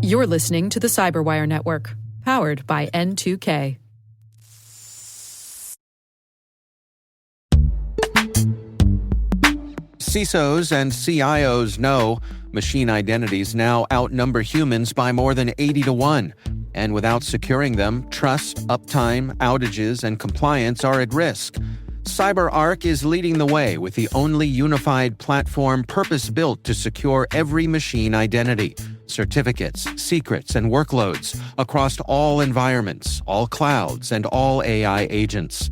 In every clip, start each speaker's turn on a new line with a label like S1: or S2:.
S1: You're listening to the Cyberwire Network, powered by N2K.
S2: CISOs and CIOs know machine identities now outnumber humans by more than 80-1. And without securing them, trust, uptime, outages, and compliance are at risk. CyberArk is leading the way with the only unified platform purpose-built to secure every machine identity, certificates, secrets, and workloads across all environments, all clouds, and all AI agents.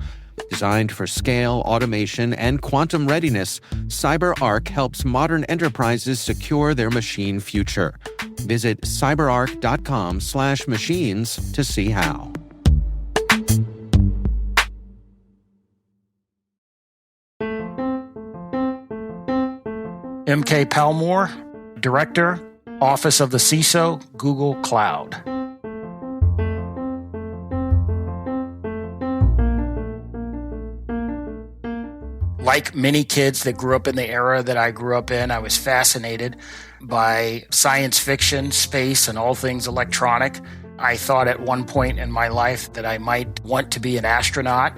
S2: Designed for scale, automation, and quantum readiness, CyberArk helps modern enterprises secure their machine future. Visit cyberark.com/machines to see how.
S3: M.K. Palmore, Director, Office of the CISO, Google Cloud. Like many kids that grew up in the era that I grew up in, I was fascinated by science fiction, space, and all things electronic. I thought at one point in my life that I might want to be an astronaut.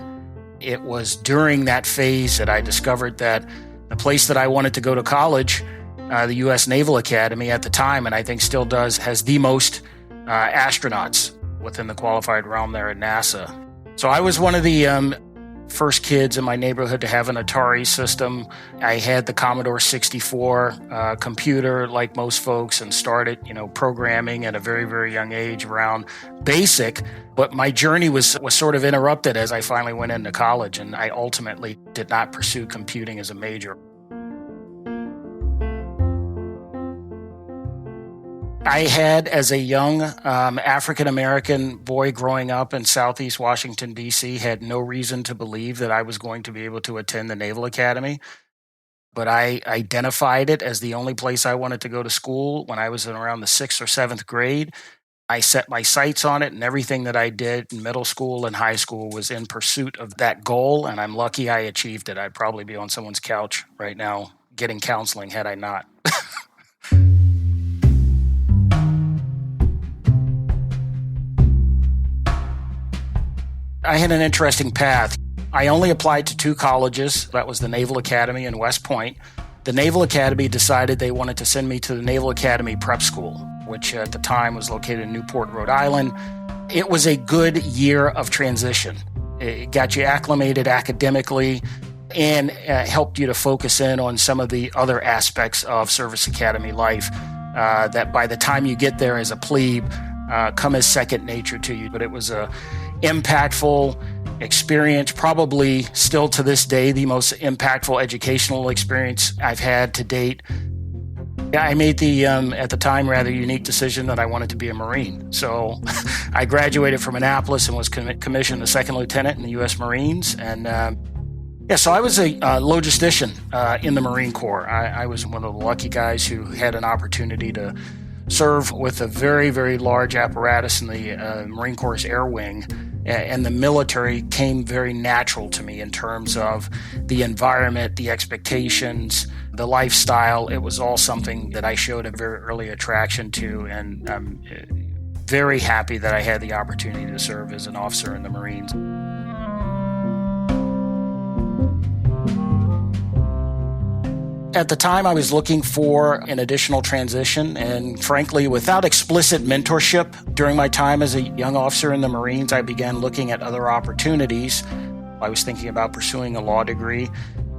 S3: It was during that phase that I discovered that the place that I wanted to go to college, the US Naval Academy at the time, and I think still does, has the most astronauts within the qualified realm there at NASA. So I was one of the first kids in my neighborhood to have an Atari system. I had the Commodore 64 computer like most folks and started, programming at a very, very young age around BASIC. But my journey was sort of interrupted as I finally went into college, and I ultimately did not pursue computing as a major. I had, as a young African-American boy growing up in Southeast Washington, D.C., had no reason to believe that I was going to be able to attend the Naval Academy. But I identified it as the only place I wanted to go to school when I was in around the 6th or 7th grade. I set my sights on it, and everything that I did in middle school and high school was in pursuit of that goal, and I'm lucky I achieved it. I'd probably be on someone's couch right now getting counseling had I not. I had an interesting path. I only applied to 2 colleges. That was the Naval Academy and West Point. The Naval Academy decided they wanted to send me to the Naval Academy Prep School, which at the time was located in Newport, Rhode Island. It was a good year of transition. It got you acclimated academically and helped you to focus in on some of the other aspects of service academy life that by the time you get there as a plebe come as second nature to you. But it was a impactful experience, probably still to this day, the most impactful educational experience I've had to date. I made the, at the time, rather unique decision that I wanted to be a Marine. So I graduated from Annapolis and was commissioned a second lieutenant in the U.S. Marines. And so I was a logistician in the Marine Corps. I was one of the lucky guys who had an opportunity to serve with a very, very large apparatus in the Marine Corps' Air Wing. And the military came very natural to me in terms of the environment, the expectations, the lifestyle. It was all something that I showed a very early attraction to, and I'm very happy that I had the opportunity to serve as an officer in the Marines. At the time, I was looking for an additional transition, and frankly, without explicit mentorship during my time as a young officer in the Marines, I began looking at other opportunities. I was thinking about pursuing a law degree,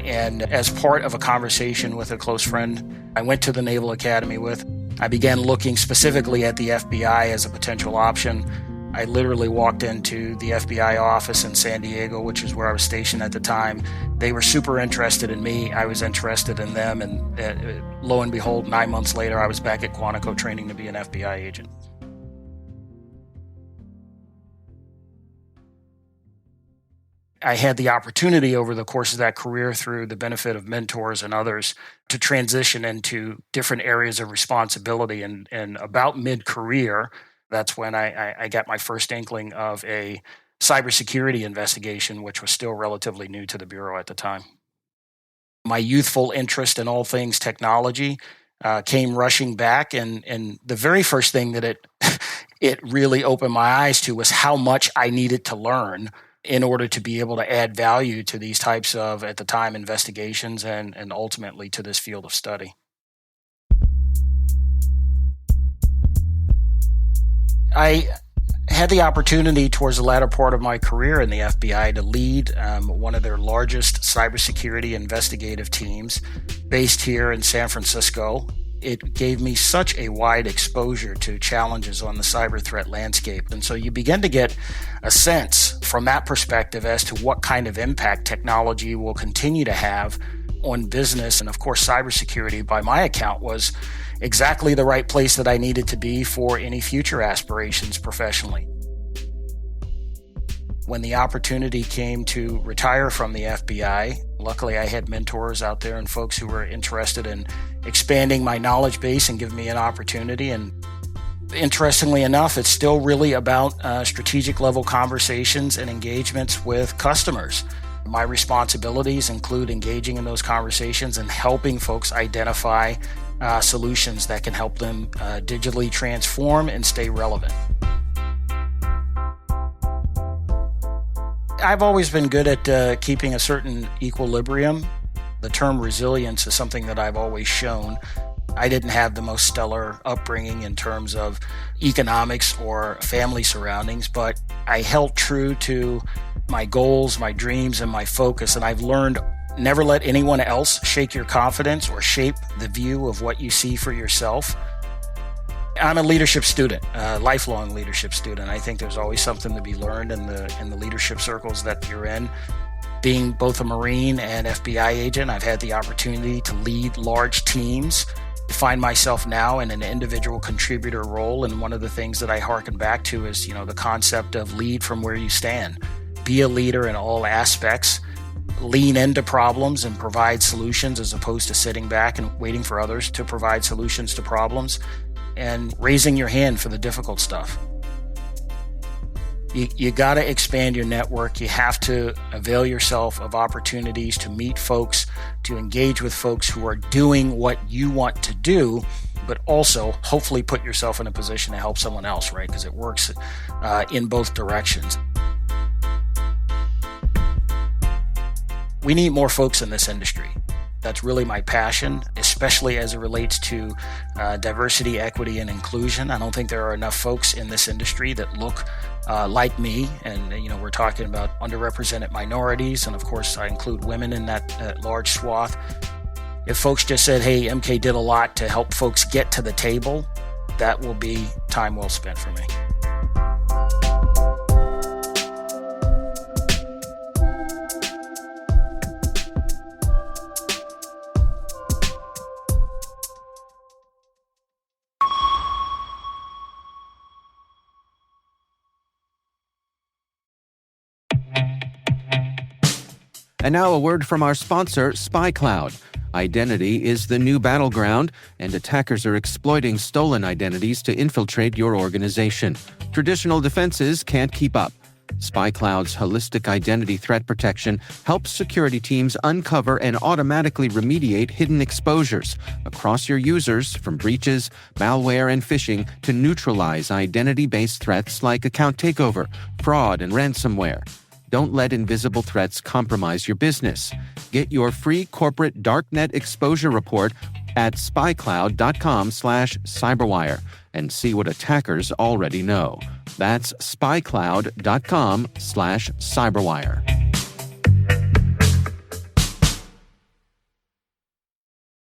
S3: and as part of a conversation with a close friend I went to the Naval Academy with, I began looking specifically at the FBI as a potential option. I literally walked into the FBI office in San Diego, which is where I was stationed at the time. They were super interested in me. I was interested in them. And lo and behold, 9 months later, I was back at Quantico training to be an FBI agent. I had the opportunity over the course of that career, through the benefit of mentors and others, to transition into different areas of responsibility. And about mid-career, that's when I got my first inkling of a cybersecurity investigation, which was still relatively new to the Bureau at the time. My youthful interest in all things technology came rushing back. And the very first thing that it really opened my eyes to was how much I needed to learn in order to be able to add value to these types of, at the time, investigations and ultimately to this field of study. I had the opportunity towards the latter part of my career in the FBI to lead one of their largest cybersecurity investigative teams based here in San Francisco. It gave me such a wide exposure to challenges on the cyber threat landscape. And so you begin to get a sense from that perspective as to what kind of impact technology will continue to have on business. And of course, cybersecurity, by my account, was exactly the right place that I needed to be for any future aspirations professionally. When the opportunity came to retire from the FBI, luckily I had mentors out there and folks who were interested in expanding my knowledge base and giving me an opportunity. And interestingly enough, it's still really about strategic level conversations and engagements with customers. My responsibilities include engaging in those conversations and helping folks identify solutions that can help them digitally transform and stay relevant. I've always been good at keeping a certain equilibrium. The term resilience is something that I've always shown. I didn't have the most stellar upbringing in terms of economics or family surroundings, but I held true to my goals, my dreams, and my focus. And I've learned never let anyone else shake your confidence or shape the view of what you see for yourself. I'm a leadership student, a lifelong leadership student. I think there's always something to be learned in the leadership circles that you're in. Being both a Marine and FBI agent, I've had the opportunity to lead large teams. I find myself now in an individual contributor role, and one of the things that I hearken back to is, the concept of lead from where you stand. Be a leader in all aspects. Lean into problems and provide solutions as opposed to sitting back and waiting for others to provide solutions to problems, and raising your hand for the difficult stuff. You got to expand your network. You have to avail yourself of opportunities to meet folks, to engage with folks who are doing what you want to do, but also hopefully put yourself in a position to help someone else, right? Because it works in both directions. We need more folks in this industry. That's really my passion, especially as it relates to diversity, equity, and inclusion. I don't think there are enough folks in this industry that look like me. And, we're talking about underrepresented minorities. And of course, I include women in that large swath. If folks just said, hey, MK did a lot to help folks get to the table, that will be time well spent for me.
S2: And now a word from our sponsor, SpyCloud. Identity is the new battleground, and attackers are exploiting stolen identities to infiltrate your organization. Traditional defenses can't keep up. SpyCloud's holistic identity threat protection helps security teams uncover and automatically remediate hidden exposures across your users, from breaches, malware, and phishing to neutralize identity-based threats like account takeover, fraud, and ransomware. Don't let invisible threats compromise your business. Get your free corporate darknet exposure report at spycloud.com/cyberwire and see what attackers already know. That's spycloud.com/cyberwire.